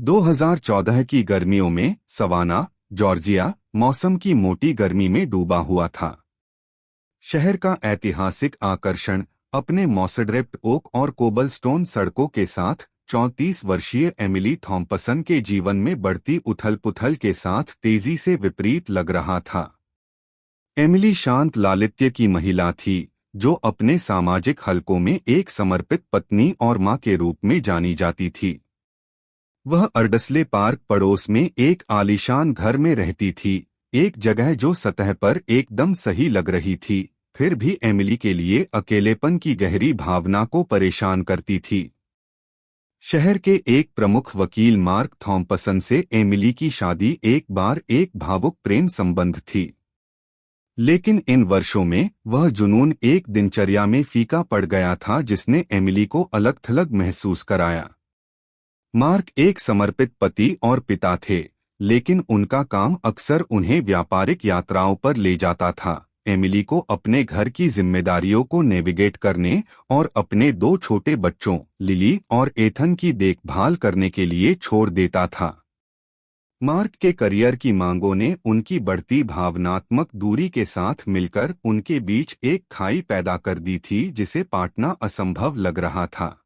2014 की गर्मियों में सवाना, जॉर्जिया, मौसम की मोटी गर्मी में डूबा हुआ था। शहर का ऐतिहासिक आकर्षण अपने मॉसड्रेप्ट ओक और कोबलस्टोन सड़कों के साथ 34 वर्षीय एमिली थॉम्पसन के जीवन में बढ़ती उथल-पुथल के साथ तेजी से विपरीत लग रहा था। एमिली शांत लालित्य की महिला थी, जो अपने सामाजिक हलकों में एक समर्पित पत्नी और मां के रूप में जानी जाती थी। वह अर्डसले पार्क पड़ोस में एक आलीशान घर में रहती थी, एक जगह जो सतह पर एकदम सही लग रही थी, फिर भी एमिली के लिए अकेलेपन की गहरी भावना को परेशान करती थी। शहर के एक प्रमुख वकील मार्क थॉम्पसन से एमिली की शादी एक बार एक भावुक प्रेम संबंध थी, लेकिन इन वर्षों में वह जुनून एक दिनचर्या में फीका पड़ गया था जिसने एमिली को अलग-थलग महसूस कराया। मार्क एक समर्पित पति और पिता थे, लेकिन उनका काम अक्सर उन्हें व्यापारिक यात्राओं पर ले जाता था। एमिली को अपने घर की जिम्मेदारियों को नेविगेट करने और अपने दो छोटे बच्चों लिली और एथन की देखभाल करने के लिए छोड़ देता था। मार्क के करियर की मांगों ने उनकी बढ़ती भावनात्मक दूरी के साथ मिलकर उनके बीच एक खाई पैदा कर दी थी जिसे पाटना असंभव लग रहा था।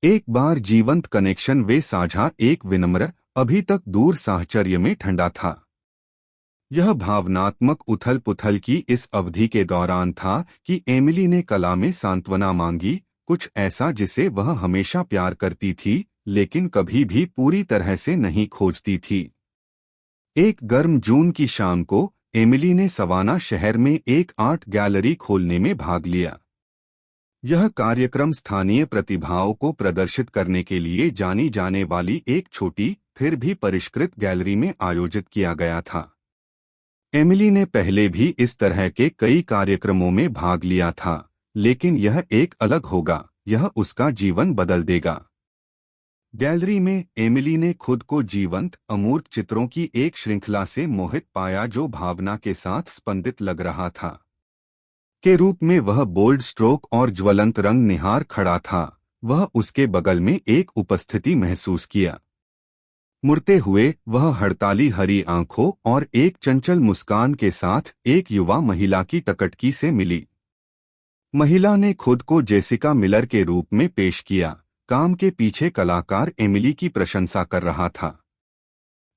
एक बार जीवंत कनेक्शन वे साझा एक विनम्र, अभी तक दूर साहचर्य में ठंडा था। यह भावनात्मक उथल-पुथल की इस अवधि के दौरान था कि एमिली ने कला में सांत्वना मांगी, कुछ ऐसा जिसे वह हमेशा प्यार करती थी, लेकिन कभी भी पूरी तरह से नहीं खोजती थी। एक गर्म जून की शाम को एमिली ने सवाना शहर में एक आर्ट गैलरी खोलने में भाग लिया। यह कार्यक्रम स्थानीय प्रतिभाओं को प्रदर्शित करने के लिए जानी जाने वाली एक छोटी, फिर भी परिष्कृत गैलरी में आयोजित किया गया था। एमिली ने पहले भी इस तरह के कई कार्यक्रमों में भाग लिया था, लेकिन यह एक अलग होगा, यह उसका जीवन बदल देगा। गैलरी में एमिली ने खुद को जीवंत, अमूर्त चित्रों की एक श्रृंखला से मोहित पाया जो भावना के साथ स्पंदित लग रहा था। के रूप में वह बोल्ड स्ट्रोक और ज्वलंत रंग निहार खड़ा था। वह उसके बगल में एक उपस्थिति महसूस किया। मुड़ते हुए वह हड़ताली हरी आंखों और एक चंचल मुस्कान के साथ एक युवा महिला की टकटकी से मिली। महिला ने खुद को जेसिका मिलर के रूप में पेश किया। काम के पीछे कलाकार एमिली की प्रशंसा कर रहा था।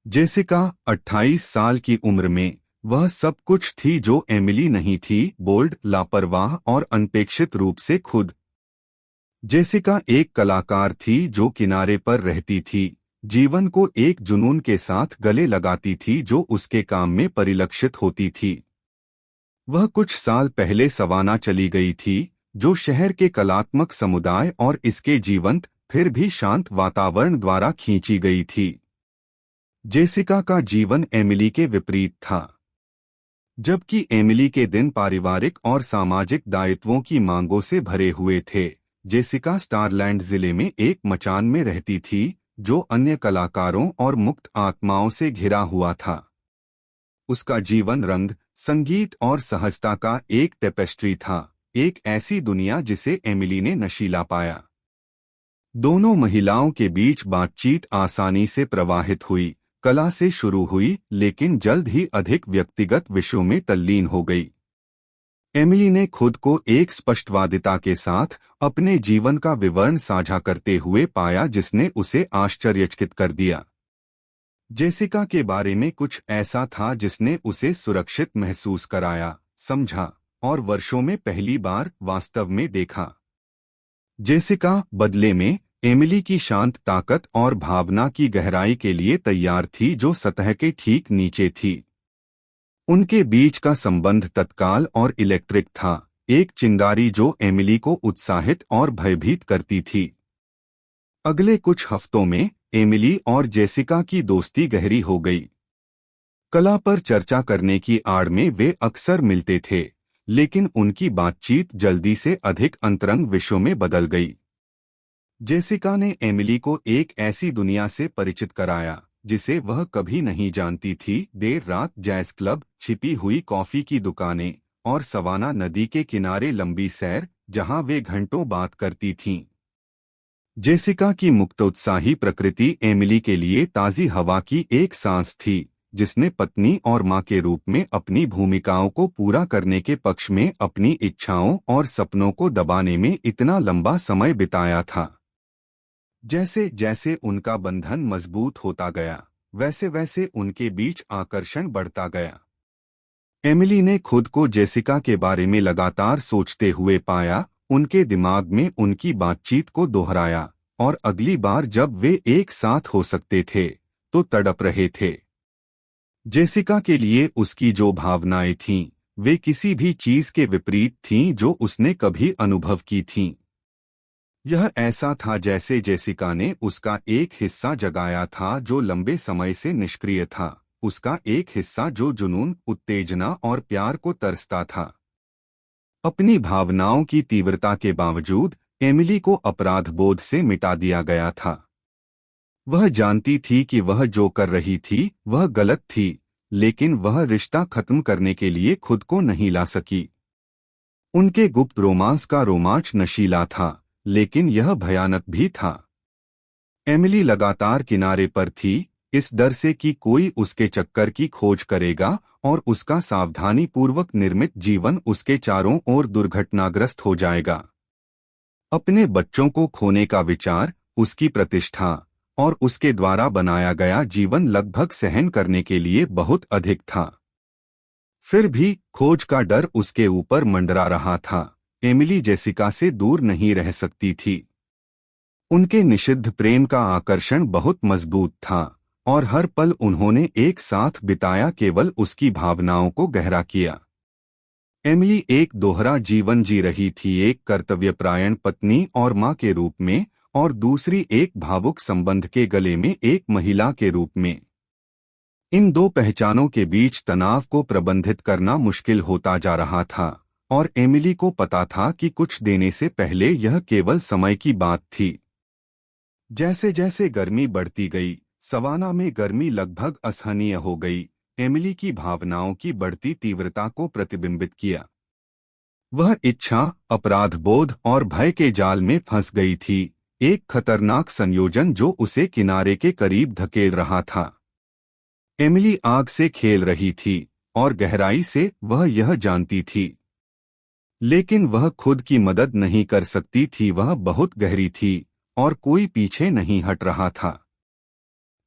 जेसिका 28 साल की उम्र में वह सब कुछ थी जो एमिली नहीं थी, बोल्ड, लापरवाह और अनपेक्षित रूप से खुद। जेसिका एक कलाकार थी जो किनारे पर रहती थी, जीवन को एक जुनून के साथ गले लगाती थी जो उसके काम में परिलक्षित होती थी। वह कुछ साल पहले सवाना चली गई थी, जो शहर के कलात्मक समुदाय और इसके जीवंत, फिर भी शांत वातावरण द्वारा खींची गई थी। जेसिका का जीवन एमिली के विपरीत था। जबकि एमिली के दिन पारिवारिक और सामाजिक दायित्वों की मांगों से भरे हुए थे, जेसिका स्टारलैंड जिले में एक मचान में रहती थी, जो अन्य कलाकारों और मुक्त आत्माओं से घिरा हुआ था। उसका जीवन रंग, संगीत और सहजता का एक टेपेस्ट्री था, एक ऐसी दुनिया जिसे एमिली ने नशीला पाया। दोनों महिलाओं के बीच बातचीत आसानी से प्रवाहित हुई, कला से शुरू हुई, लेकिन जल्द ही अधिक व्यक्तिगत विषयों में तल्लीन हो गई। एमिली ने खुद को एक स्पष्टवादिता के साथ अपने जीवन का विवरण साझा करते हुए पाया जिसने उसे आश्चर्यचकित कर दिया। जेसिका के बारे में कुछ ऐसा था जिसने उसे सुरक्षित महसूस कराया, समझा और वर्षों में पहली बार वास्तव में देखा। जेसिका बदले में एमिली की शांत ताकत और भावना की गहराई के लिए तैयार थी जो सतह के ठीक नीचे थी। उनके बीच का संबंध तत्काल और इलेक्ट्रिक था, एक चिंगारी जो एमिली को उत्साहित और भयभीत करती थी। अगले कुछ हफ्तों में एमिली और जेसिका की दोस्ती गहरी हो गई। कला पर चर्चा करने की आड़ में वे अक्सर मिलते थे, लेकिन उनकी बातचीत जल्दी से अधिक अंतरंग विषयों में बदल गई। जेसिका ने एमिली को एक ऐसी दुनिया से परिचित कराया जिसे वह कभी नहीं जानती थी। देर रात जैज़ क्लब, छिपी हुई कॉफी की दुकानें और सवाना नदी के किनारे लंबी सैर, जहां वे घंटों बात करती थीं। जेसिका की मुक्त उत्साही प्रकृति एमिली के लिए ताज़ी हवा की एक सांस थी, जिसने पत्नी और मां के रूप में अपनी भूमिकाओं को पूरा करने के पक्ष में अपनी इच्छाओं और सपनों को दबाने में इतना लंबा समय बिताया था। जैसे जैसे उनका बंधन मजबूत होता गया, वैसे वैसे उनके बीच आकर्षण बढ़ता गया। एमिली ने खुद को जेसिका के बारे में लगातार सोचते हुए पाया, उनके दिमाग में उनकी बातचीत को दोहराया, और अगली बार जब वे एक साथ हो सकते थे तो तड़प रहे थे। जेसिका के लिए उसकी जो भावनाएं थीं, वे किसी भी चीज के विपरीत थीं जो उसने कभी अनुभव की थीं। यह ऐसा था जैसे जेसिका ने उसका एक हिस्सा जगाया था जो लंबे समय से निष्क्रिय था, उसका एक हिस्सा जो जुनून, उत्तेजना और प्यार को तरसता था। अपनी भावनाओं की तीव्रता के बावजूद एमिली को अपराध बोध से मिटा दिया गया था। वह जानती थी कि वह जो कर रही थी वह गलत थी, लेकिन वह रिश्ता खत्म करने के लिए खुद को नहीं ला सकी। उनके गुप्त रोमांस का रोमांच नशीला था, लेकिन यह भयानक भी था। एमिली लगातार किनारे पर थी, इस डर से कि कोई उसके चक्कर की खोज करेगा और उसका सावधानीपूर्वक निर्मित जीवन उसके चारों ओर दुर्घटनाग्रस्त हो जाएगा। अपने बच्चों को खोने का विचार, उसकी प्रतिष्ठा और उसके द्वारा बनाया गया जीवन लगभग सहन करने के लिए बहुत अधिक था। फिर भी खोज का डर उसके ऊपर मंडरा रहा था। एमिली जेसिका से दूर नहीं रह सकती थी। उनके निषिद्ध प्रेम का आकर्षण बहुत मजबूत था और हर पल उन्होंने एक साथ बिताया केवल उसकी भावनाओं को गहरा किया। एमिली एक दोहरा जीवन जी रही थी, एक कर्तव्यपरायण पत्नी और मां के रूप में, और दूसरी एक भावुक संबंध के गले में एक महिला के रूप में। इन दो पहचानों के बीच तनाव को प्रबंधित करना मुश्किल होता जा रहा था, और एमिली को पता था कि कुछ देने से पहले यह केवल समय की बात थी। जैसे जैसे गर्मी बढ़ती गई, सवाना में गर्मी लगभग असहनीय हो गई। एमिली की भावनाओं की बढ़ती तीव्रता को प्रतिबिंबित किया। वह इच्छा, अपराध बोध और भय के जाल में फंस गई थी, एक खतरनाक संयोजन जो उसे किनारे के करीब धकेल रहा था। एमिली आग से खेल रही थी और गहराई से वह यह जानती थी, लेकिन वह खुद की मदद नहीं कर सकती थी। वह बहुत गहरी थी और कोई पीछे नहीं हट रहा था।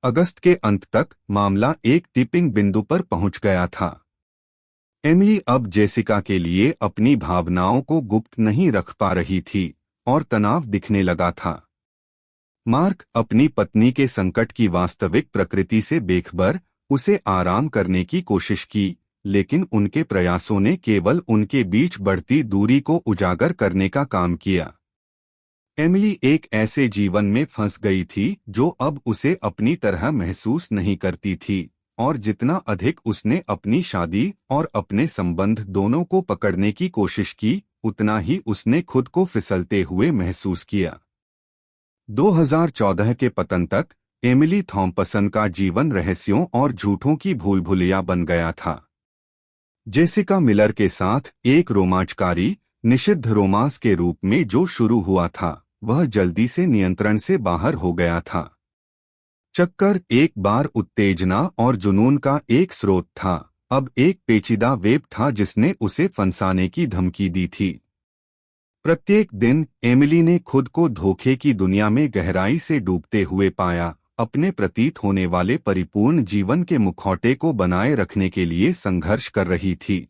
अगस्त के अंत तक मामला एक टिपिंग बिंदु पर पहुंच गया था। एमिली अब जेसिका के लिए अपनी भावनाओं को गुप्त नहीं रख पा रही थी और तनाव दिखने लगा था। मार्क अपनी पत्नी के संकट की वास्तविक प्रकृति से बेखबर उसे आराम करने की कोशिश की, लेकिन उनके प्रयासों ने केवल उनके बीच बढ़ती दूरी को उजागर करने का काम किया। एमिली एक ऐसे जीवन में फंस गई थी जो अब उसे अपनी तरह महसूस नहीं करती थी, और जितना अधिक उसने अपनी शादी और अपने संबंध दोनों को पकड़ने की कोशिश की, उतना ही उसने खुद को फिसलते हुए महसूस किया। 2014 के पतन तक एमिली थॉम्पसन का जीवन रहस्यों और झूठों की भूलभुलैया बन गया था। जेसिका मिलर के साथ एक रोमांचकारी, निषिद्ध रोमांस के रूप में जो शुरू हुआ था, वह जल्दी से नियंत्रण से बाहर हो गया था। चक्कर एक बार उत्तेजना और जुनून का एक स्रोत था, अब एक पेचीदा वेब था जिसने उसे फंसाने की धमकी दी थी। प्रत्येक दिन एमिली ने खुद को धोखे की दुनिया में गहराई से डूबते हुए पाया, अपने प्रतीत होने वाले परिपूर्ण जीवन के मुखौटे को बनाए रखने के लिए संघर्ष कर रही थी।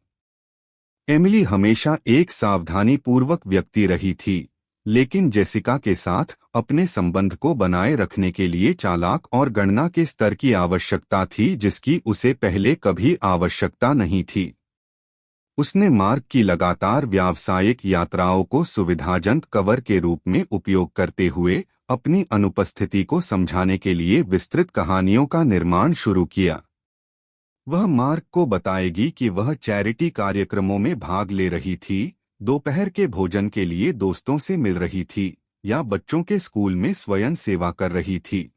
एमिली हमेशा एक सावधानीपूर्वक व्यक्ति रही थी, लेकिन जेसिका के साथ अपने संबंध को बनाए रखने के लिए चालाक और गणना के स्तर की आवश्यकता थी जिसकी उसे पहले कभी आवश्यकता नहीं थी। उसने मार्क की लगातार व्यावसायिक यात्राओं को सुविधाजनक कवर के रूप में उपयोग करते हुए अपनी अनुपस्थिति को समझाने के लिए विस्तृत कहानियों का निर्माण शुरू किया। वह मार्क को बताएगी कि वह चैरिटी कार्यक्रमों में भाग ले रही थी, दोपहर के भोजन के लिए दोस्तों से मिल रही थी, या बच्चों के स्कूल में स्वयं सेवा कर रही थी।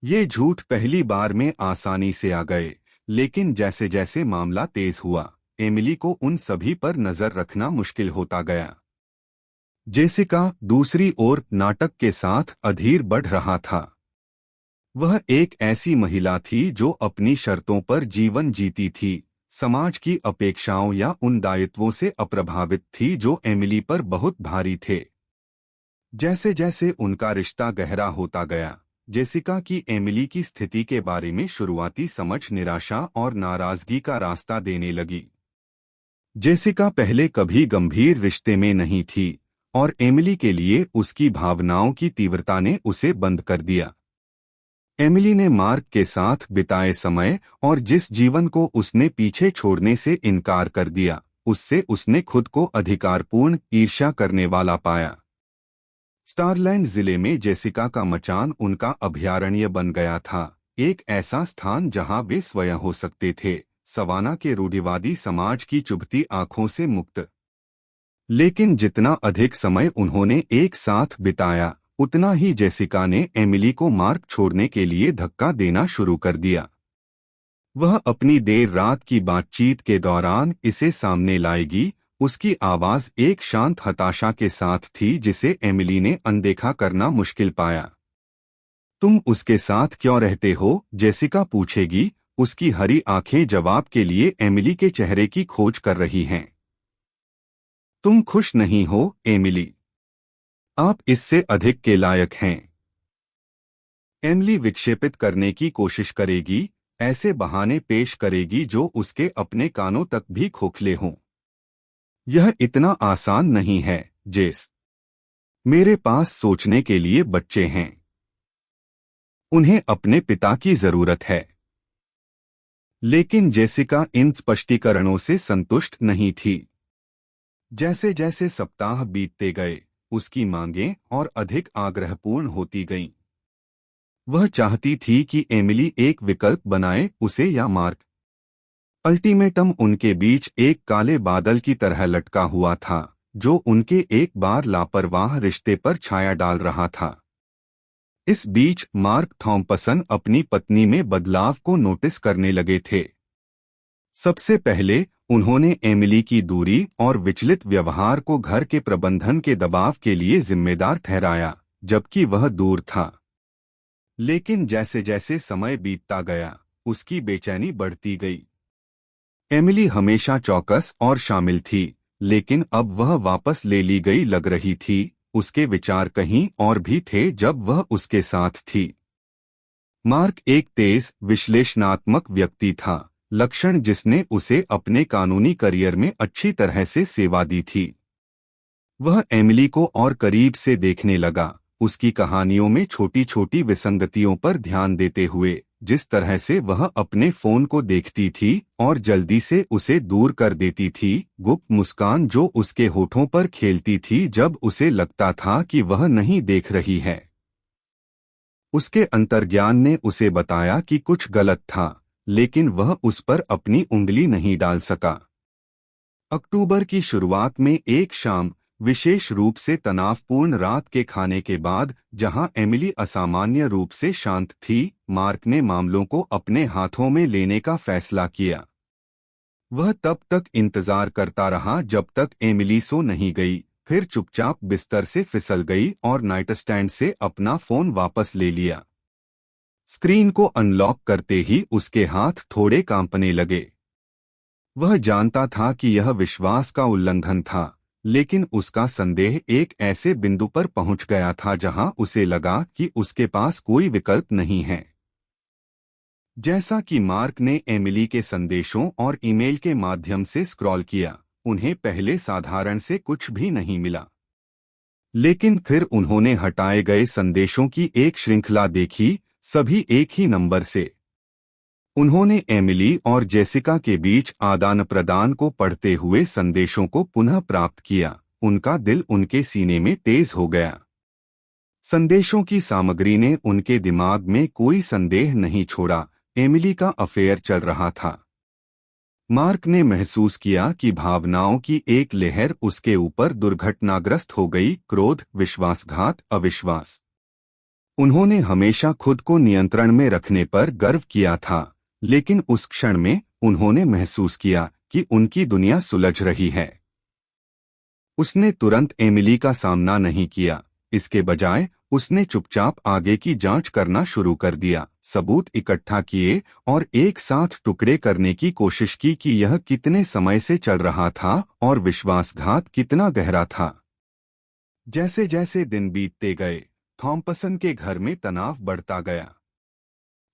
ये झूठ पहली बार में आसानी से आ गए, लेकिन जैसे जैसे मामला तेज हुआ, एमिली को उन सभी पर नजर रखना मुश्किल होता गया। जेसिका दूसरी ओर नाटक के साथ अधीर बढ़ रहा था। वह एक ऐसी महिला थी जो अपनी शर्तों पर जीवन जीती थी, समाज की अपेक्षाओं या उन दायित्वों से अप्रभावित थी जो एमिली पर बहुत भारी थे। जैसे जैसे उनका रिश्ता गहरा होता गया, जेसिका की एमिली की स्थिति के बारे में शुरुआती समझ निराशा और नाराजगी का रास्ता देने लगी। जेसिका पहले कभी गंभीर रिश्ते में नहीं थी और एमिली के लिए उसकी भावनाओं की तीव्रता ने उसे बंद कर दिया। एमिली ने मार्क के साथ बिताए समय और जिस जीवन को उसने पीछे छोड़ने से इनकार कर दिया, उससे उसने खुद को अधिकारपूर्ण ईर्ष्या करने वाला पाया। स्टारलैंड जिले में जेसिका का मचान उनका अभयारण्य बन गया था, एक ऐसा स्थान जहां वे स्वयं हो सकते थे, सवाना के रूढ़िवादी समाज की चुभती आंखों से मुक्त। लेकिन जितना अधिक समय उन्होंने एक साथ बिताया, उतना ही जेसिका ने एमिली को मार्क छोड़ने के लिए धक्का देना शुरू कर दिया। वह अपनी देर रात की बातचीत के दौरान इसे सामने लाएगी। उसकी आवाज एक शांत हताशा के साथ थी जिसे एमिली ने अनदेखा करना मुश्किल पाया। तुम उसके साथ क्यों रहते हो? जेसिका पूछेगी, उसकी हरी आंखें जवाब के लिए एमिली के चेहरे की खोज कर रही हैं। तुम खुश नहीं हो, एमिली। आप इससे अधिक के लायक हैं। एमिली विक्षेपित करने की कोशिश करेगी, ऐसे बहाने पेश करेगी जो उसके अपने कानों तक भी खोखले हों। यह इतना आसान नहीं है, जेस। मेरे पास सोचने के लिए बच्चे हैं। उन्हें अपने पिता की जरूरत है। लेकिन जेसिका इन स्पष्टीकरणों से संतुष्ट नहीं थी। जैसे जैसे सप्ताह बीतते गए, उसकी मांगें और अधिक आग्रहपूर्ण होती गईं। वह चाहती थी कि एमिली एक विकल्प बनाए, उसे या मार्क। अल्टीमेटम उनके बीच एक काले बादल की तरह लटका हुआ था, जो उनके एक बार लापरवाह रिश्ते पर छाया डाल रहा था। इस बीच मार्क थॉम्पसन अपनी पत्नी में बदलाव को नोटिस करने लगे थे। सबसे पहले उन्होंने एमिली की दूरी और विचलित व्यवहार को घर के प्रबंधन के दबाव के लिए जिम्मेदार ठहराया, जबकि वह दूर था। लेकिन जैसे जैसे समय बीतता गया, उसकी बेचैनी बढ़ती गई। एमिली हमेशा चौकस और शामिल थी, लेकिन अब वह वापस ले ली गई लग रही थी। उसके विचार कहीं और भी थे जब वह उसके साथ थी। मार्क एक तेज विश्लेषणात्मक व्यक्ति था, लक्षण जिसने उसे अपने कानूनी करियर में अच्छी तरह से सेवा दी थी। वह एमिली को और करीब से देखने लगा, उसकी कहानियों में छोटी छोटी विसंगतियों पर ध्यान देते हुए, जिस तरह से वह अपने फोन को देखती थी और जल्दी से उसे दूर कर देती थी, गुप्त मुस्कान जो उसके होठों पर खेलती थी जब उसे लगता था कि वह नहीं देख रही है। उसके अंतर्ज्ञान ने उसे बताया कि कुछ गलत था, लेकिन वह उस पर अपनी उंगली नहीं डाल सका। अक्टूबर की शुरुआत में एक शाम, विशेष रूप से तनावपूर्ण रात के खाने के बाद, जहां एमिली असामान्य रूप से शांत थी, मार्क ने मामलों को अपने हाथों में लेने का फैसला किया। वह तब तक इंतजार करता रहा जब तक एमिली सो नहीं गई, फिर चुपचाप बिस्तर से फिसल गई और नाइटस्टैंड से अपना फोन वापस ले लिया। स्क्रीन को अनलॉक करते ही उसके हाथ थोड़े कांपने लगे। वह जानता था कि यह विश्वास का उल्लंघन था, लेकिन उसका संदेह एक ऐसे बिंदु पर पहुंच गया था जहां उसे लगा कि उसके पास कोई विकल्प नहीं है। जैसा कि मार्क ने एमिली के संदेशों और ईमेल के माध्यम से स्क्रॉल किया, उन्हें पहले साधारण से कुछ भी नहीं मिला। लेकिन फिर उन्होंने हटाए गए संदेशों की एक श्रृंखला देखी, सभी एक ही नंबर से। उन्होंने एमिली और जेसिका के बीच आदान प्रदान को पढ़ते हुए संदेशों को पुनः प्राप्त किया। उनका दिल उनके सीने में तेज हो गया। संदेशों की सामग्री ने उनके दिमाग में कोई संदेह नहीं छोड़ा, एमिली का अफेयर चल रहा था। मार्क ने महसूस किया कि भावनाओं की एक लहर उसके ऊपर दुर्घटनाग्रस्त हो गई, क्रोध, विश्वासघात, अविश्वास। उन्होंने हमेशा खुद को नियंत्रण में रखने पर गर्व किया था, लेकिन उस क्षण में उन्होंने महसूस किया कि उनकी दुनिया सुलझ रही है। उसने तुरंत एमिली का सामना नहीं किया। इसके बजाय उसने चुपचाप आगे की जांच करना शुरू कर दिया, सबूत इकट्ठा किए और एक साथ टुकड़े करने की कोशिश की कि यह कितने समय से चल रहा था और विश्वासघात कितना गहरा था। जैसे जैसे दिन बीतते गए, थॉम्पसन के घर में तनाव बढ़ता गया।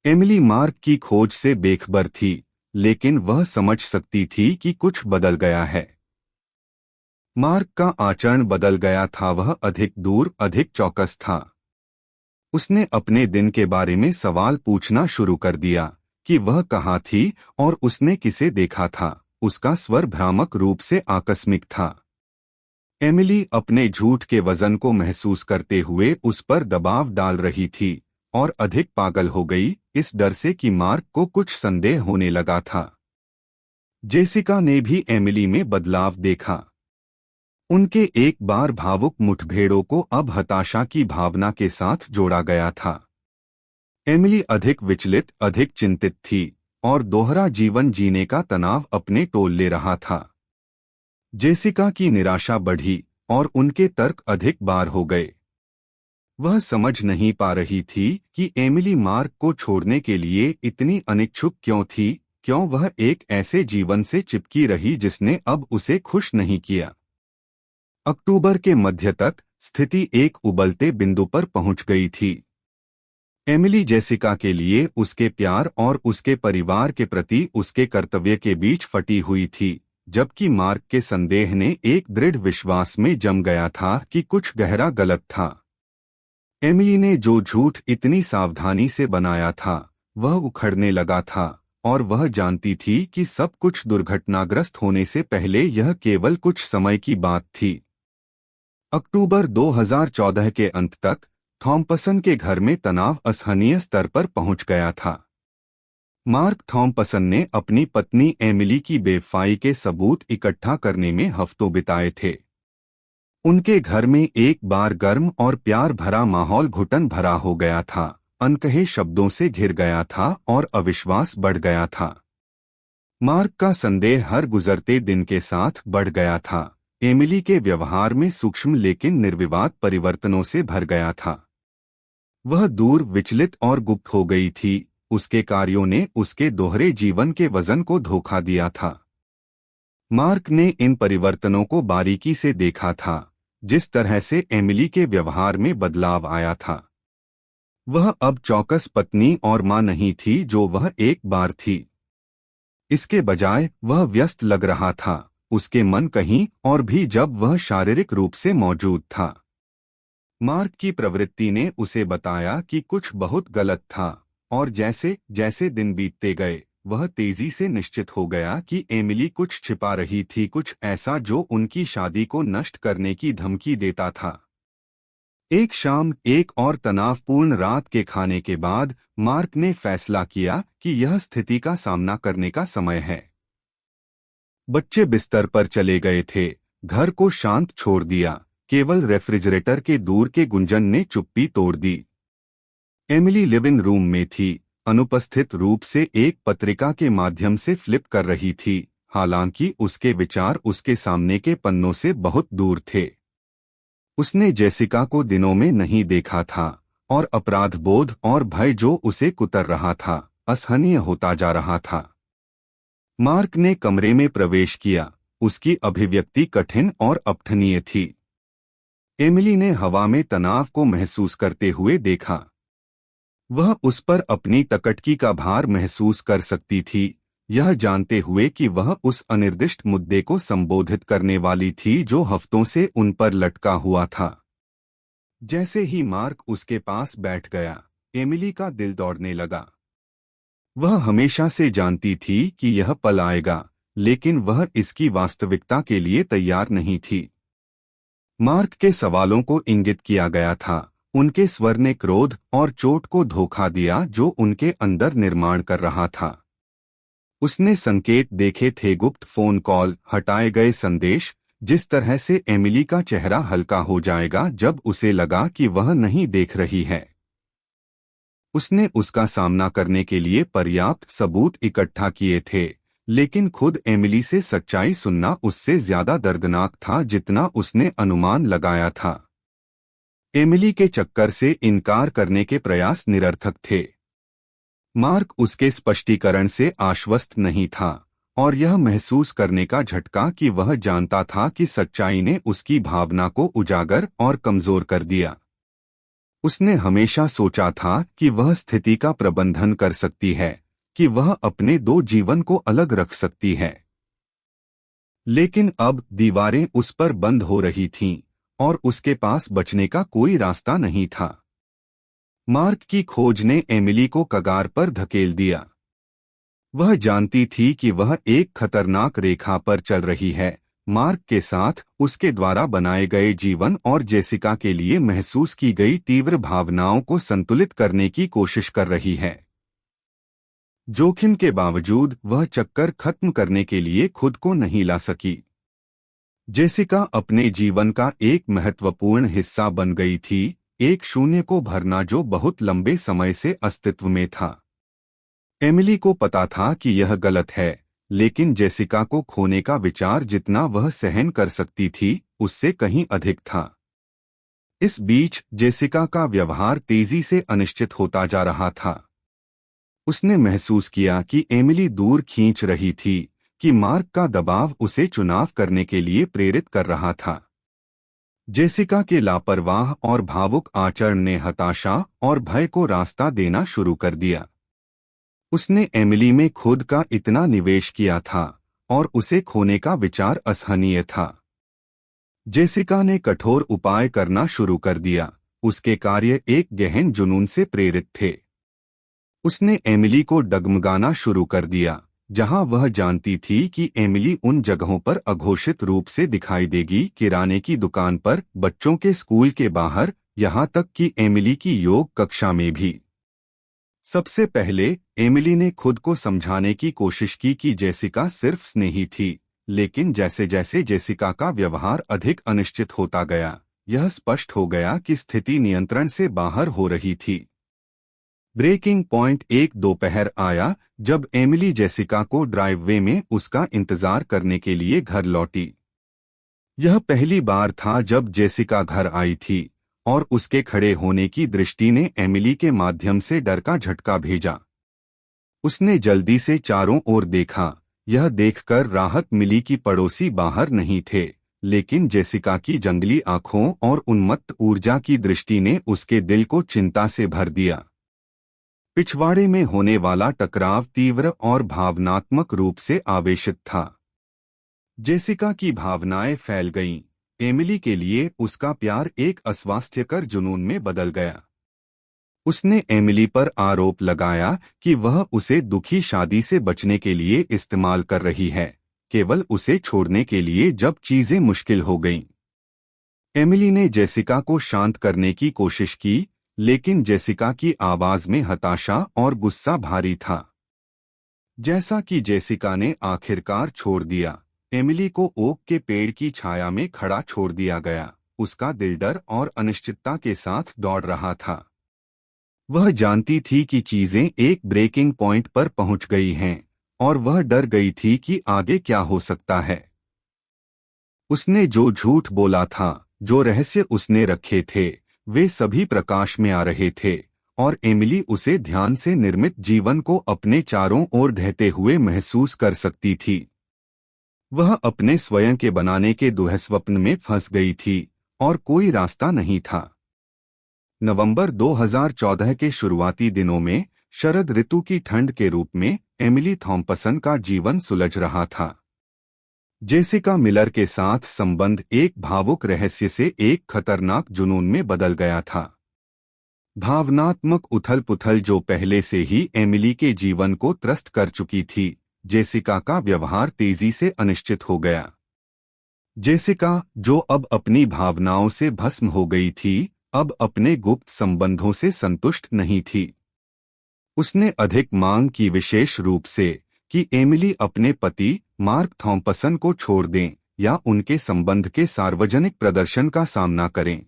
एमिली मार्क की खोज से बेखबर थी, लेकिन वह समझ सकती थी कि कुछ बदल गया है। मार्क का आचरण बदल गया था, वह अधिक दूर, अधिक चौकस था। उसने अपने दिन के बारे में सवाल पूछना शुरू कर दिया कि वह कहाँ थी और उसने किसे देखा था। उसका स्वर भ्रामक रूप से आकस्मिक था। एमिली अपने झूठ के वजन को महसूस करते हुए उस पर दबाव डाल रही थी और अधिक पागल हो गई, इस डर से कि मार्क को कुछ संदेह होने लगा था। जेसिका ने भी एमिली में बदलाव देखा। उनके एक बार भावुक मुठभेड़ों को अब हताशा की भावना के साथ जोड़ा गया था। एमिली अधिक विचलित, अधिक चिंतित थी और दोहरा जीवन जीने का तनाव अपने टोल ले रहा था। जेसिका की निराशा बढ़ी और उनके तर्क अधिक बार हो गए। वह समझ नहीं पा रही थी कि एमिली मार्क को छोड़ने के लिए इतनी अनिच्छुक क्यों थी, क्यों वह एक ऐसे जीवन से चिपकी रही जिसने अब उसे खुश नहीं किया। अक्टूबर के मध्य तक स्थिति एक उबलते बिंदु पर पहुंच गई थी। एमिली जेसिका के लिए उसके प्यार और उसके परिवार के प्रति उसके कर्तव्य के बीच फटी हुई थी, जबकि मार्क के संदेह ने एक दृढ़ विश्वास में जम गया था कि कुछ गहरा गलत था। एमिली ने जो झूठ इतनी सावधानी से बनाया था, वह उखड़ने लगा था और वह जानती थी कि सब कुछ दुर्घटनाग्रस्त होने से पहले यह केवल कुछ समय की बात थी। अक्टूबर 2014 के अंत तक थॉम्पसन के घर में तनाव असहनीय स्तर पर पहुंच गया था। मार्क थॉम्पसन ने अपनी पत्नी एमिली की बेवफाई के सबूत इकट्ठा करने में हफ्तों बिताए थे। उनके घर में एक बार गर्म और प्यार भरा माहौल घुटन भरा हो गया था, अनकहे शब्दों से घिर गया था और अविश्वास बढ़ गया था। मार्क का संदेह हर गुजरते दिन के साथ बढ़ गया था। एमिली के व्यवहार में सूक्ष्म लेकिन निर्विवाद परिवर्तनों से भर गया था। वह दूर, विचलित और गुप्त हो गई थी। उसके कार्यों ने उसके दोहरे जीवन के वजन को धोखा दिया था। मार्क ने इन परिवर्तनों को बारीकी से देखा था, जिस तरह से एमिली के व्यवहार में बदलाव आया था। वह अब चौकस पत्नी और मां नहीं थी जो वह एक बार थी। इसके बजाय वह व्यस्त लग रहा था, उसके मन कहीं और भी जब वह शारीरिक रूप से मौजूद था। मार्क की प्रवृत्ति ने उसे बताया कि कुछ बहुत गलत था और जैसे जैसे दिन बीतते गए, वह तेजी से निश्चित हो गया कि एमिली कुछ छिपा रही थी, कुछ ऐसा जो उनकी शादी को नष्ट करने की धमकी देता था। एक शाम, एक और तनावपूर्ण रात के खाने के बाद मार्क ने फैसला किया कि यह स्थिति का सामना करने का समय है। बच्चे बिस्तर पर चले गए थे, घर को शांत छोड़ दिया, केवल रेफ्रिजरेटर के दूर के गुंजन ने चुप्पी तोड़ दी। एमिली लिविंग रूम में थी, अनुपस्थित रूप से एक पत्रिका के माध्यम से फ्लिप कर रही थी, हालांकि उसके विचार उसके सामने के पन्नों से बहुत दूर थे। उसने जेसिका को दिनों में नहीं देखा था और अपराधबोध और भय जो उसे कुतर रहा था, असहनीय होता जा रहा था। मार्क ने कमरे में प्रवेश किया, उसकी अभिव्यक्ति कठिन और अपठनीय थी। एमिली ने हवा में तनाव को महसूस करते हुए देखा। वह उस पर अपनी टकटकी का भार महसूस कर सकती थी, यह जानते हुए कि वह उस अनिर्दिष्ट मुद्दे को संबोधित करने वाली थी जो हफ्तों से उन पर लटका हुआ था। जैसे ही मार्क उसके पास बैठ गया, एमिली का दिल दौड़ने लगा। वह हमेशा से जानती थी कि यह पल आएगा, लेकिन वह इसकी वास्तविकता के लिए तैयार नहीं थी। मार्क के सवालों को इंगित किया गया था, उनके स्वर ने क्रोध और चोट को धोखा दिया जो उनके अंदर निर्माण कर रहा था। उसने संकेत देखे थे, गुप्त फोन कॉल, हटाए गए संदेश, जिस तरह से एमिली का चेहरा हल्का हो जाएगा जब उसे लगा कि वह नहीं देख रही है। उसने उसका सामना करने के लिए पर्याप्त सबूत इकट्ठा किए थे, लेकिन खुद एमिली से सच्चाई सुनना उससे ज्यादा दर्दनाक था जितना उसने अनुमान लगाया था। एमिली के चक्कर से इनकार करने के प्रयास निरर्थक थे। मार्क उसके स्पष्टीकरण से आश्वस्त नहीं था और यह महसूस करने का झटका कि वह जानता था कि सच्चाई ने उसकी भावना को उजागर और कमजोर कर दिया। उसने हमेशा सोचा था कि वह स्थिति का प्रबंधन कर सकती है, कि वह अपने दो जीवन को अलग रख सकती है। लेकिन अब दीवारें उस पर बंद हो रही थीं और उसके पास बचने का कोई रास्ता नहीं था। मार्क की खोज ने एमिली को कगार पर धकेल दिया। वह जानती थी कि वह एक खतरनाक रेखा पर चल रही है, मार्क के साथ उसके द्वारा बनाए गए जीवन और जेसिका के लिए महसूस की गई तीव्र भावनाओं को संतुलित करने की कोशिश कर रही है। जोखिम के बावजूद वह चक्कर खत्म करने के लिए खुद को नहीं ला सकी। जेसिका अपने जीवन का एक महत्वपूर्ण हिस्सा बन गई थी, एक शून्य को भरना जो बहुत लंबे समय से अस्तित्व में था। एमिली को पता था कि यह गलत है, लेकिन जेसिका को खोने का विचार जितना वह सहन कर सकती थी, उससे कहीं अधिक था। इस बीच जेसिका का व्यवहार तेजी से अनिश्चित होता जा रहा था। उसने महसूस किया कि एमिली दूर खींच रही थी, कि मार्क का दबाव उसे चुनाव करने के लिए प्रेरित कर रहा था। जेसिका के लापरवाह और भावुक आचरण ने हताशा और भय को रास्ता देना शुरू कर दिया। उसने एमिली में खुद का इतना निवेश किया था और उसे खोने का विचार असहनीय था। जेसिका ने कठोर उपाय करना शुरू कर दिया। उसके कार्य एक गहन जुनून से प्रेरित थे। उसने एमिली को डगमगाना शुरू कर दिया, जहां वह जानती थी कि एमिली उन जगहों पर अघोषित रूप से दिखाई देगी, किराने की दुकान पर, बच्चों के स्कूल के बाहर, यहां तक कि एमिली की योग कक्षा में भी। सबसे पहले एमिली ने खुद को समझाने की कोशिश की कि जेसिका सिर्फ स्नेही थी, लेकिन जैसे जैसे जेसिका का व्यवहार अधिक अनिश्चित होता गया, यह स्पष्ट हो गया कि स्थिति नियंत्रण से बाहर हो रही थी। ब्रेकिंग पॉइंट एक दोपहर आया जब एमिली जेसिका को ड्राइववे में उसका इंतजार करने के लिए घर लौटी। यह पहली बार था जब जेसिका घर आई थी और उसके खड़े होने की दृष्टि ने एमिली के माध्यम से डर का झटका भेजा। उसने जल्दी से चारों ओर देखा, यह देखकर राहत मिली कि पड़ोसी बाहर नहीं थे, लेकिन जेसिका की जंगली आंखों और उन्मत्त ऊर्जा की दृष्टि ने उसके दिल को चिंता से भर दिया। पिछवाड़े में होने वाला टकराव तीव्र और भावनात्मक रूप से आवेशित था। जेसिका की भावनाएं फैल गईं। एमिली के लिए उसका प्यार एक अस्वास्थ्यकर जुनून में बदल गया। उसने एमिली पर आरोप लगाया कि वह उसे दुखी शादी से बचने के लिए इस्तेमाल कर रही है, केवल उसे छोड़ने के लिए जब चीजें मुश्किल हो गईं। एमिली ने जेसिका को शांत करने की कोशिश की, लेकिन जेसिका की आवाज में हताशा और गुस्सा भारी था। जैसा कि जेसिका ने आखिरकार छोड़ दिया, एमिली को ओक के पेड़ की छाया में खड़ा छोड़ दिया गया। उसका दिल डर और अनिश्चितता के साथ दौड़ रहा था। वह जानती थी कि चीजें एक ब्रेकिंग पॉइंट पर पहुंच गई हैं और वह डर गई थी कि आगे क्या हो सकता है। उसने जो झूठ बोला था, जो रहस्य उसने रखे थे, वे सभी प्रकाश में आ रहे थे और एमिली उसे ध्यान से निर्मित जीवन को अपने चारों ओर ढहते हुए महसूस कर सकती थी। वह अपने स्वयं के बनाने के दुःस्वप्न में फंस गई थी और कोई रास्ता नहीं था। नवंबर 2014 के शुरुआती दिनों में शरद ऋतु की ठंड के रूप में एमिली थॉम्पसन का जीवन सुलझ रहा था। जेसिका मिलर के साथ संबंध एक भावुक रहस्य से एक खतरनाक जुनून में बदल गया था। भावनात्मक उथल-पुथल जो पहले से ही एमिली के जीवन को त्रस्त कर चुकी थी, जेसिका का व्यवहार तेजी से अनिश्चित हो गया। जेसिका, जो अब अपनी भावनाओं से भस्म हो गई थी, अब अपने गुप्त संबंधों से संतुष्ट नहीं थी। उसने अधिक मांग की, विशेष रूप से कि एमिली अपने पति मार्क थॉम्पसन को छोड़ दें या उनके संबंध के सार्वजनिक प्रदर्शन का सामना करें।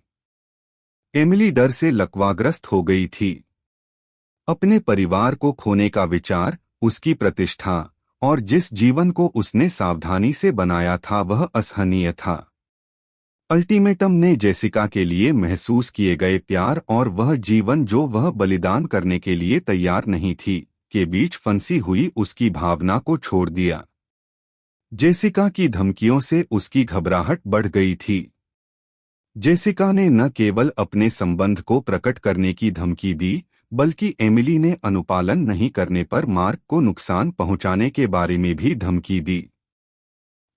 एमिली डर से लकवाग्रस्त हो गई थी। अपने परिवार को खोने का विचार, उसकी प्रतिष्ठा और जिस जीवन को उसने सावधानी से बनाया था वह असहनीय था। अल्टीमेटम ने जेसिका के लिए महसूस किए गए प्यार और वह जीवन जो वह बलिदान करने के लिए तैयार नहीं थी के बीच फंसी हुई उसकी भावना को छोड़ दिया। जेसिका की धमकियों से उसकी घबराहट बढ़ गई थी। जेसिका ने न केवल अपने संबंध को प्रकट करने की धमकी दी, बल्कि एमिली ने अनुपालन नहीं करने पर मार्क को नुकसान पहुंचाने के बारे में भी धमकी दी।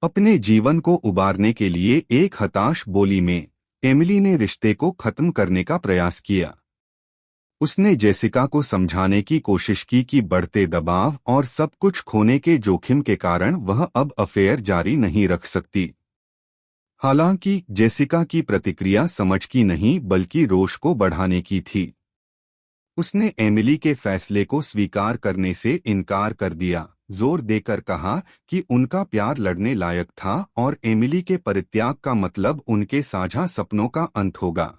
अपने जीवन को उबारने के लिए एक हताश बोली में एमिली ने रिश्ते को खत्म करने का प्रयास किया। उसने जेसिका को समझाने की कोशिश की कि बढ़ते दबाव और सब कुछ खोने के जोखिम के कारण वह अब अफेयर जारी नहीं रख सकती। हालांकि जेसिका की प्रतिक्रिया समझ की नहीं बल्कि रोष को बढ़ाने की थी। उसने एमिली के फैसले को स्वीकार करने से इनकार कर दिया, जोर देकर कहा कि उनका प्यार लड़ने लायक था और एमिली के परित्याग का मतलब उनके साझा सपनों का अंत होगा।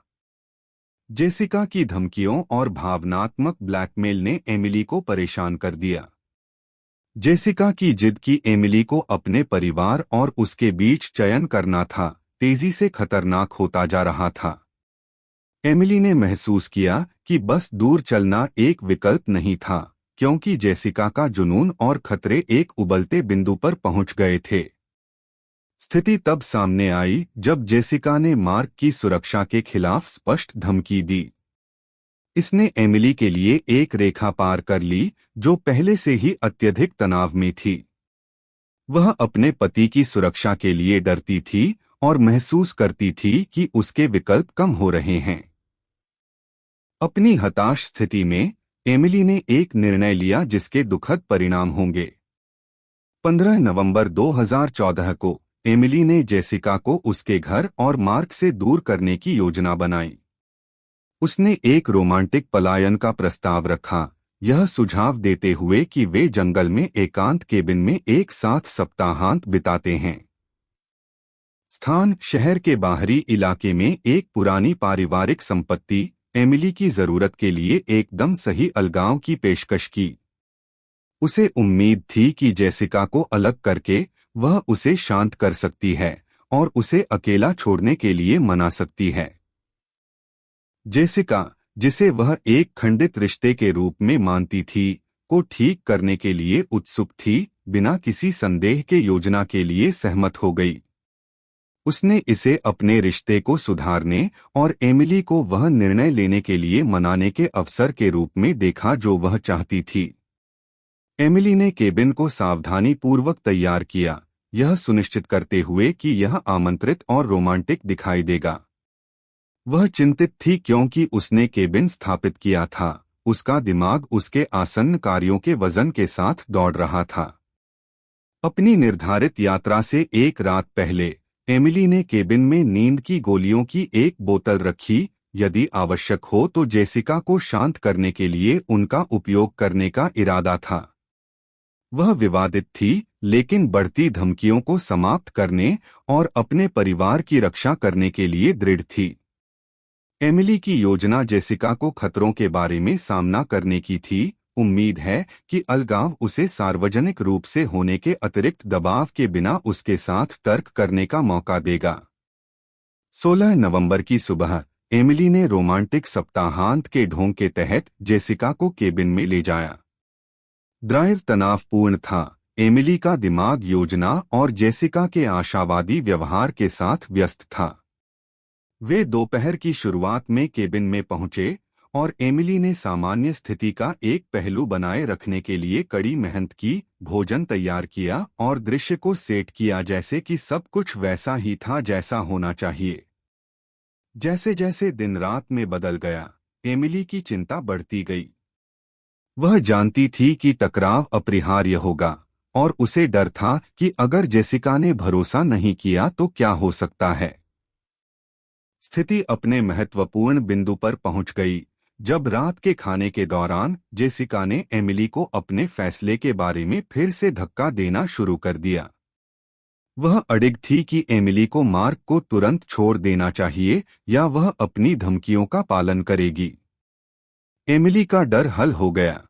जेसिका की धमकियों और भावनात्मक ब्लैकमेल ने एमिली को परेशान कर दिया। जेसिका की जिद की एमिली को अपने परिवार और उसके बीच चयन करना था, तेजी से खतरनाक होता जा रहा था। एमिली ने महसूस किया कि बस दूर चलना एक विकल्प नहीं था, क्योंकि जेसिका का जुनून और खतरे एक उबलते बिंदु पर पहुंच गए थे। स्थिति तब सामने आई जब जेसिका ने मार्क की सुरक्षा के खिलाफ स्पष्ट धमकी दी। इसने एमिली के लिए एक रेखा पार कर ली जो पहले से ही अत्यधिक तनाव में थी। वह अपने पति की सुरक्षा के लिए डरती थी और महसूस करती थी कि उसके विकल्प कम हो रहे हैं। अपनी हताश स्थिति में एमिली ने एक निर्णय लिया जिसके दुखद परिणाम होंगे। 15 नवंबर 2014 को एमिली ने जेसिका को उसके घर और मार्क से दूर करने की योजना बनाई। उसने एक रोमांटिक पलायन का प्रस्ताव रखा, यह सुझाव देते हुए कि वे जंगल में एकांत केबिन में एक साथ सप्ताहांत बिताते हैं। स्थान शहर के बाहरी इलाके में एक पुरानी पारिवारिक संपत्ति। एमिली की जरूरत के लिए एकदम सही अलगाव की पेशकश की। उसे उम्मीद थी कि जेसिका को अलग करके वह उसे शांत कर सकती है और उसे अकेला छोड़ने के लिए मना सकती है। जेसिका, जिसे वह एक खंडित रिश्ते के रूप में मानती थी, को ठीक करने के लिए उत्सुक थी, बिना किसी संदेह के योजना के लिए सहमत हो गई। उसने इसे अपने रिश्ते को सुधारने और एमिली को वह निर्णय लेने के लिए मनाने के अवसर के रूप में देखा जो वह चाहती थी। एमिली ने केबिन को सावधानीपूर्वक तैयार किया, यह सुनिश्चित करते हुए कि यह आमंत्रित और रोमांटिक दिखाई देगा। वह चिंतित थी क्योंकि उसने केबिन स्थापित किया था, उसका दिमाग उसके आसन्न कार्यों के वजन के साथ दौड़ रहा था। अपनी निर्धारित यात्रा से एक रात पहले एमिली ने केबिन में नींद की गोलियों की एक बोतल रखी, यदि आवश्यक हो तो जेसिका को शांत करने के लिए उनका उपयोग करने का इरादा था। वह विवादित थी, लेकिन बढ़ती धमकियों को समाप्त करने और अपने परिवार की रक्षा करने के लिए दृढ़ थी। एमिली की योजना जेसिका को खतरों के बारे में सामना करने की थी। उम्मीद है कि अलगाव उसे सार्वजनिक रूप से होने के अतिरिक्त दबाव के बिना उसके साथ तर्क करने का मौका देगा। 16 नवंबर की सुबह एमिली ने रोमांटिक सप्ताहांत के ढोंग के तहत जेसिका को केबिन में ले जाया। ड्राइव तनावपूर्ण था। एमिली का दिमाग योजना और जेसिका के आशावादी व्यवहार के साथ व्यस्त था। वे दोपहर की शुरुआत में केबिन में पहुंचे और एमिली ने सामान्य स्थिति का एक पहलू बनाए रखने के लिए कड़ी मेहनत की, भोजन तैयार किया और दृश्य को सेट किया जैसे कि सब कुछ वैसा ही था जैसा होना चाहिए। जैसे जैसे दिन रात में बदल गया, एमिली की चिंता बढ़ती गई। वह जानती थी कि टकराव अपरिहार्य होगा और उसे डर था कि अगर जेसिका ने भरोसा नहीं किया तो क्या हो सकता है। स्थिति अपने महत्वपूर्ण बिंदु पर पहुंच गई जब रात के खाने के दौरान जेसिका ने एमिली को अपने फैसले के बारे में फिर से धक्का देना शुरू कर दिया। वह अडिग थी कि एमिली को मार्क को तुरंत छोड़ देना चाहिए या वह अपनी धमकियों का पालन करेगी। एमिली का डर हल हो गया।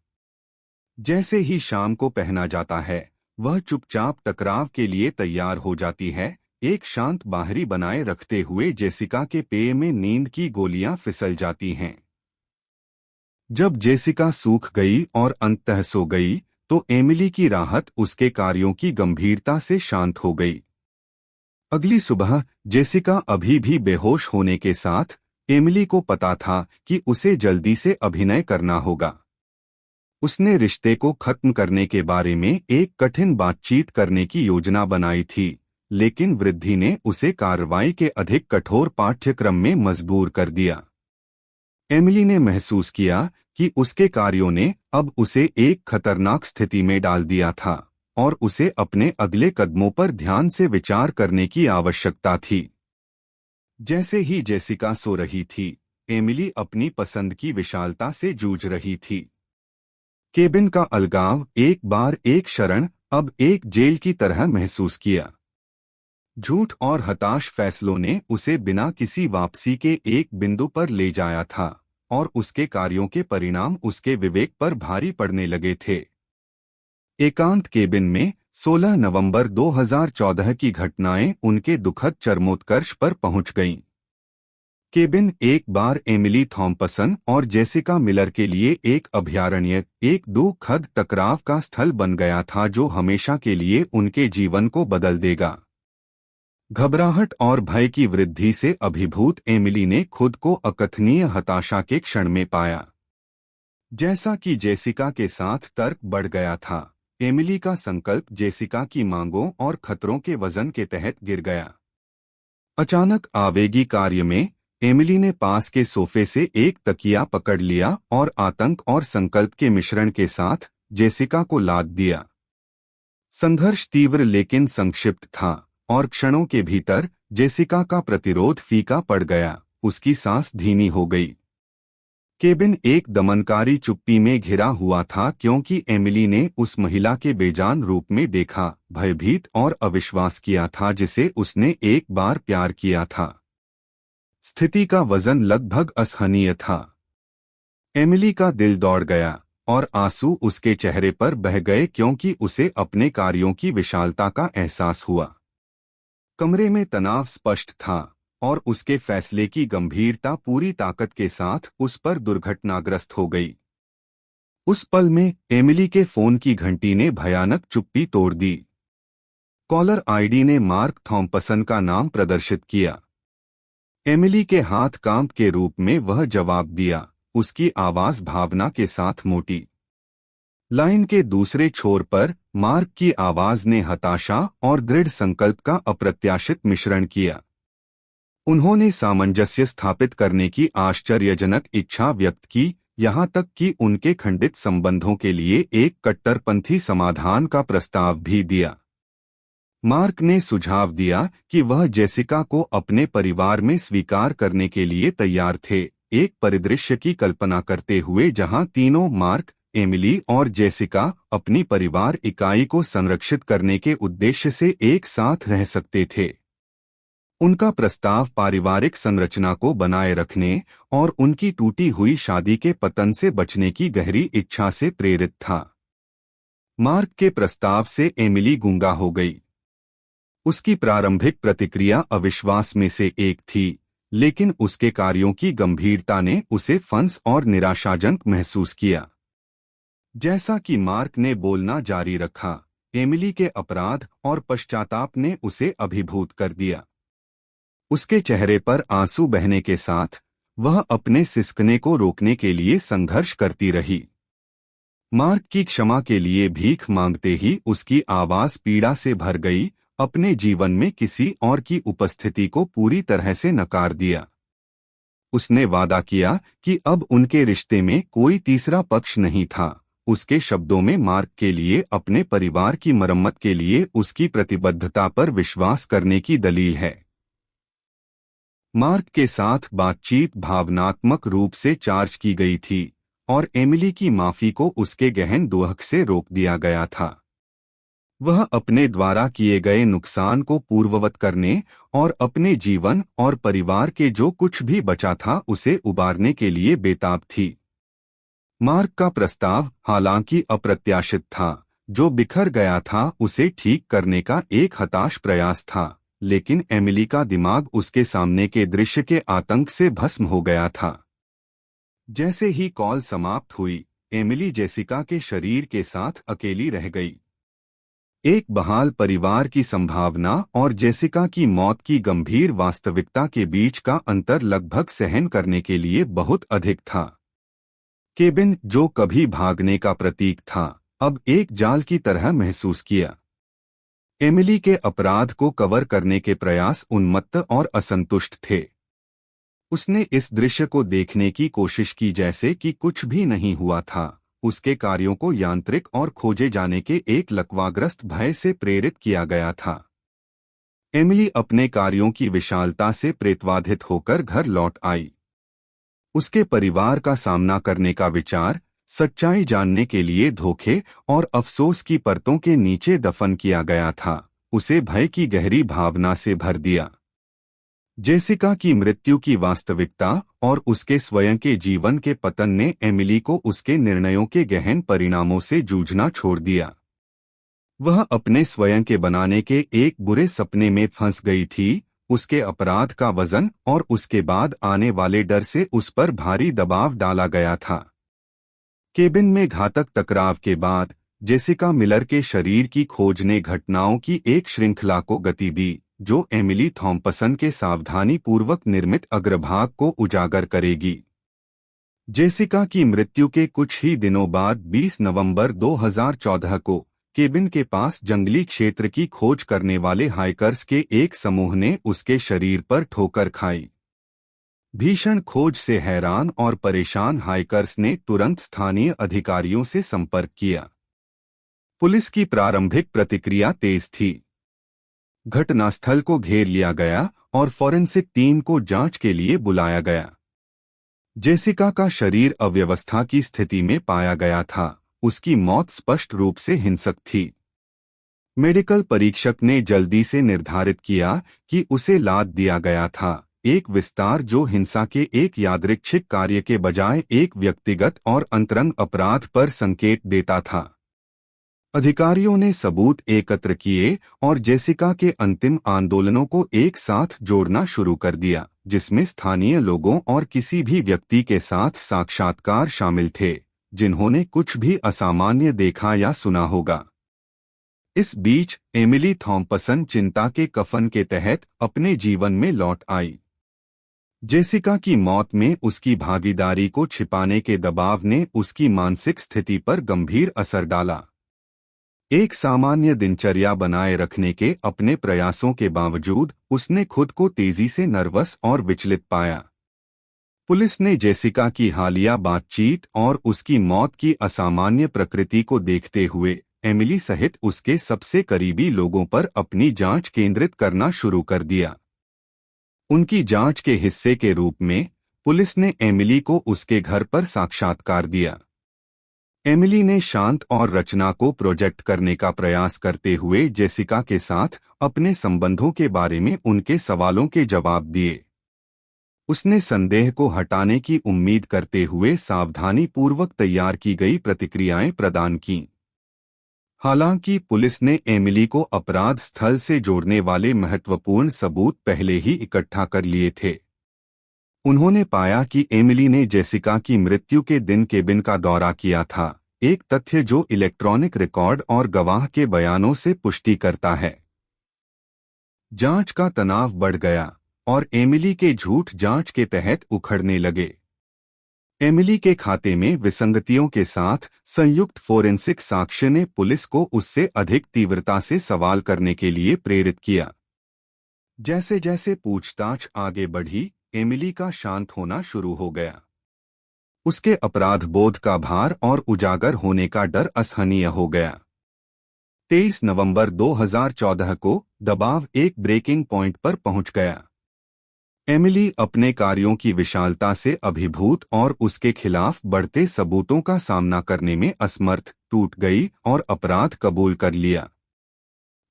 जैसे ही शाम को पहना जाता है, वह चुपचाप टकराव के लिए तैयार हो जाती है, एक शांत बाहरी बनाए रखते हुए जेसिका के पेय में नींद की गोलियां फिसल जाती हैं। जब जेसिका सूख गई और अंततः सो गई, तो एमिली की राहत उसके कार्यों की गंभीरता से शांत हो गई। अगली सुबह जेसिका अभी भी बेहोश होने के साथ, एमिली को पता था कि उसे जल्दी से अभिनय करना होगा। उसने रिश्ते को खत्म करने के बारे में एक कठिन बातचीत करने की योजना बनाई थी, लेकिन वृद्धि ने उसे कार्रवाई के अधिक कठोर पाठ्यक्रम में मजबूर कर दिया। एमिली ने महसूस किया कि उसके कार्यों ने अब उसे एक खतरनाक स्थिति में डाल दिया था और उसे अपने अगले कदमों पर ध्यान से विचार करने की आवश्यकता थी। जैसे ही जेसिका सो रही थी, एमिली अपनी पसंद की विशालता से जूझ रही थी। केबिन का अलगाव एक बार एक शरण, अब एक जेल की तरह महसूस किया। झूठ और हताश फैसलों ने उसे बिना किसी वापसी के एक बिंदु पर ले जाया था और उसके कार्यों के परिणाम उसके विवेक पर भारी पड़ने लगे थे। एकांत केबिन में 16 नवंबर 2014 की घटनाएं उनके दुखद चरमोत्कर्ष पर पहुंच गईं। केबिन एक बार एमिली थॉम्पसन और जेसिका मिलर के लिए एक अभयारण्य, एक दुखद टकराव का स्थल बन गया था जो हमेशा के लिए उनके जीवन को बदल देगा। घबराहट और भय की वृद्धि से अभिभूत एमिली ने खुद को अकथनीय हताशा के क्षण में पाया। जैसा कि जेसिका के साथ तर्क बढ़ गया था, एमिली का संकल्प जेसिका की मांगों और खतरों के वजन के तहत गिर गया। अचानक आवेगी कार्य में एमिली ने पास के सोफे से एक तकिया पकड़ लिया और आतंक और संकल्प के मिश्रण के साथ जेसिका को लाद दिया। संघर्ष तीव्र लेकिन संक्षिप्त था और क्षणों के भीतर जेसिका का प्रतिरोध फीका पड़ गया, उसकी सांस धीमी हो गई। केबिन एक दमनकारी चुप्पी में घिरा हुआ था क्योंकि एमिली ने उस महिला के बेजान रूप में देखा, भयभीत और अविश्वास किया था जिसे उसने एक बार प्यार किया था। स्थिति का वजन लगभग असहनीय था। एमिली का दिल दौड़ गया और आंसू उसके चेहरे पर बह गए क्योंकि उसे अपने कार्यों की विशालता का एहसास हुआ। कमरे में तनाव स्पष्ट था और उसके फैसले की गंभीरता पूरी ताकत के साथ उस पर दुर्घटनाग्रस्त हो गई। उस पल में एमिली के फोन की घंटी ने भयानक चुप्पी तोड़ दी। कॉलर आईडी ने मार्क थॉम्पसन का नाम प्रदर्शित किया। एमिली के हाथ कांप के रूप में वह जवाब दिया, उसकी आवाज भावना के साथ मोटी। लाइन के दूसरे छोर पर मार्क की आवाज ने हताशा और दृढ़ संकल्प का अप्रत्याशित मिश्रण किया। उन्होंने सामंजस्य स्थापित करने की आश्चर्यजनक इच्छा व्यक्त की, यहाँ तक कि उनके खंडित संबंधों के लिए एक कट्टरपंथी समाधान का प्रस्ताव भी दिया। मार्क ने सुझाव दिया कि वह जेसिका को अपने परिवार में स्वीकार करने के लिए तैयार थे, एक परिदृश्य की कल्पना करते हुए जहां तीनों मार्क, एमिली और जेसिका अपनी परिवार इकाई को संरक्षित करने के उद्देश्य से एक साथ रह सकते थे। उनका प्रस्ताव पारिवारिक संरचना को बनाए रखने और उनकी टूटी हुई शादी के पतन से बचने की गहरी इच्छा से प्रेरित था। मार्क के प्रस्ताव से एमिली गूंगा हो गई। उसकी प्रारंभिक प्रतिक्रिया अविश्वास में से एक थी, लेकिन उसके कार्यों की गंभीरता ने उसे फंस और निराशाजनक महसूस किया। जैसा कि मार्क ने बोलना जारी रखा, एमिली के अपराध और पश्चाताप ने उसे अभिभूत कर दिया। उसके चेहरे पर आंसू बहने के साथ वह अपने सिसकने को रोकने के लिए संघर्ष करती रही। मार्क की क्षमा के लिए भीख मांगते ही उसकी आवाज पीड़ा से भर गई, अपने जीवन में किसी और की उपस्थिति को पूरी तरह से नकार दिया। उसने वादा किया कि अब उनके रिश्ते में कोई तीसरा पक्ष नहीं था। उसके शब्दों में मार्क के लिए अपने परिवार की मरम्मत के लिए उसकी प्रतिबद्धता पर विश्वास करने की दलील है। मार्क के साथ बातचीत भावनात्मक रूप से चार्ज की गई थी और एमिली की माफी को उसके गहन दुख से रोक दिया गया था। वह अपने द्वारा किए गए नुकसान को पूर्ववत करने और अपने जीवन और परिवार के जो कुछ भी बचा था उसे उबारने के लिए बेताब थी। मार्क का प्रस्ताव हालांकि अप्रत्याशित था, जो बिखर गया था उसे ठीक करने का एक हताश प्रयास था, लेकिन एमिली का दिमाग उसके सामने के दृश्य के आतंक से भस्म हो गया था। जैसे ही कॉल समाप्त हुई, एमिली जेसिका के शरीर के साथ अकेली रह गई। एक बहाल परिवार की संभावना और जेसिका की मौत की गंभीर वास्तविकता के बीच का अंतर लगभग सहन करने के लिए बहुत अधिक था। केबिन, जो कभी भागने का प्रतीक था, अब एक जाल की तरह महसूस किया। एमिली के अपराध को कवर करने के प्रयास उन्मत्त और असंतुष्ट थे। उसने इस दृश्य को देखने की कोशिश की जैसे कि कुछ भी नहीं हुआ था। उसके कार्यों को यांत्रिक और खोजे जाने के एक लकवाग्रस्त भय से प्रेरित किया गया था। एमिली अपने कार्यों की विशालता से प्रेतवाधित होकर घर लौट आई। उसके परिवार का सामना करने का विचार, सच्चाई जानने के लिए धोखे और अफसोस की परतों के नीचे दफन किया गया था, उसे भय की गहरी भावना से भर दिया। जेसिका की मृत्यु की वास्तविकता और उसके स्वयं के जीवन के पतन ने एमिली को उसके निर्णयों के गहन परिणामों से जूझना छोड़ दिया। वह अपने स्वयं के बनाने के एक बुरे सपने में फंस गई थी। उसके अपराध का वजन और उसके बाद आने वाले डर से उस पर भारी दबाव डाला गया था। केबिन में घातक टकराव के बाद जेसिका मिलर के शरीर की खोज ने घटनाओं की एक श्रृंखला को गति दी, जो एमिली थॉम्पसन के सावधानीपूर्वक निर्मित अग्रभाग को उजागर करेगी। जेसिका की मृत्यु के कुछ ही दिनों बाद 20 नवंबर 2014 को केबिन के पास जंगली क्षेत्र की खोज करने वाले हाइकर्स के एक समूह ने उसके शरीर पर ठोकर खाई। भीषण खोज से हैरान और परेशान हाइकर्स ने तुरंत स्थानीय अधिकारियों से संपर्क किया। पुलिस की प्रारंभिक प्रतिक्रिया तेज थी। घटनास्थल को घेर लिया गया और फोरेंसिक टीम को जांच के लिए बुलाया गया। जेसिका का शरीर अव्यवस्था की स्थिति में पाया गया था। उसकी मौत स्पष्ट रूप से हिंसक थी। मेडिकल परीक्षक ने जल्दी से निर्धारित किया कि उसे लाद दिया गया था, एक विस्तार जो हिंसा के एक यादृच्छिक कार्य के बजाय एक व्यक्तिगत और अंतरंग अपराध पर संकेत देता था। अधिकारियों ने सबूत एकत्र किए और जेसिका के अंतिम आंदोलनों को एक साथ जोड़ना शुरू कर दिया, जिसमें स्थानीय लोगों और किसी भी व्यक्ति के साथ साक्षात्कार शामिल थे जिन्होंने कुछ भी असामान्य देखा या सुना होगा। इस बीच एमिली थॉम्पसन चिंता के कफन के तहत अपने जीवन में लौट आई। जेसिका की मौत में उसकी भागीदारी को छिपाने के दबाव ने उसकी मानसिक स्थिति पर गंभीर असर डाला। एक सामान्य दिनचर्या बनाए रखने के अपने प्रयासों के बावजूद उसने खुद को तेजी से नर्वस और विचलित पाया। पुलिस ने जेसिका की हालिया बातचीत और उसकी मौत की असामान्य प्रकृति को देखते हुए एमिली सहित उसके सबसे करीबी लोगों पर अपनी जांच केंद्रित करना शुरू कर दिया। उनकी जांच के हिस्से के रूप में पुलिस ने एमिली को उसके घर पर साक्षात्कार दिया। एमिली ने शांत और रचना को प्रोजेक्ट करने का प्रयास करते हुए जेसिका के साथ अपने संबंधों के बारे में उनके सवालों के जवाब दिए। उसने संदेह को हटाने की उम्मीद करते हुए सावधानीपूर्वक तैयार की गई प्रतिक्रियाएं प्रदान कीं। हालांकि पुलिस ने एमिली को अपराध स्थल से जोड़ने वाले महत्वपूर्ण सबूत पहले ही इकट्ठा कर लिए थे। उन्होंने पाया कि एमिली ने जेसिका की मृत्यु के दिन केबिन का दौरा किया था, एक तथ्य जो इलेक्ट्रॉनिक रिकॉर्ड और गवाह के बयानों से पुष्टि करता है। जांच का तनाव बढ़ गया और एमिली के झूठ जांच के तहत उखड़ने लगे। एमिली के खाते में विसंगतियों के साथ संयुक्त फोरेंसिक साक्ष्य ने पुलिस को उससे अधिक तीव्रता से सवाल करने के लिए प्रेरित किया। जैसे जैसे पूछताछ आगे बढ़ी, एमिली का शांत होना शुरू हो गया। उसके अपराध बोध का भार और उजागर होने का डर असहनीय हो गया। 23 नवंबर 2014 को दबाव एक ब्रेकिंग पॉइंट पर पहुंच गया। एमिली अपने कार्यों की विशालता से अभिभूत और उसके खिलाफ बढ़ते सबूतों का सामना करने में असमर्थ टूट गई और अपराध कबूल कर लिया।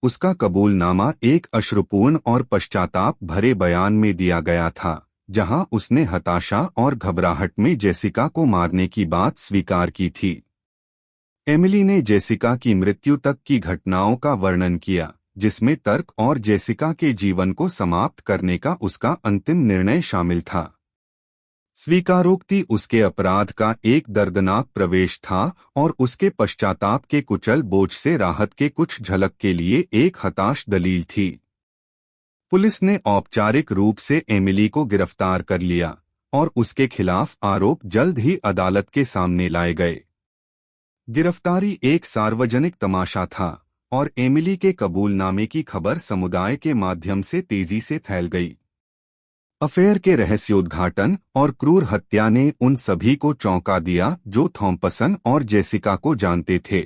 उसका कबूलनामा एक अश्रुपूर्ण और पश्चाताप भरे बयान में दिया गया था, जहां उसने हताशा और घबराहट में जेसिका को मारने की बात स्वीकार की थी। एमिली ने जेसिका की मृत्यु तक की घटनाओं का वर्णन किया, जिसमें तर्क और जेसिका के जीवन को समाप्त करने का उसका अंतिम निर्णय शामिल था। स्वीकारोक्ति उसके अपराध का एक दर्दनाक प्रवेश था और उसके पश्चाताप के कुचल बोझ से राहत के कुछ झलक के लिए एक हताश दलील थी। पुलिस ने औपचारिक रूप से एमिली को गिरफ्तार कर लिया और उसके खिलाफ आरोप जल्द ही अदालत के सामने लाए गए। गिरफ्तारी एक सार्वजनिक तमाशा था और एमिली के कबूलनामे की खबर समुदाय के माध्यम से तेजी से फैल गई। अफेयर के रहस्योद्घाटन और क्रूर हत्या ने उन सभी को चौंका दिया जो थॉम्पसन और जेसिका को जानते थे।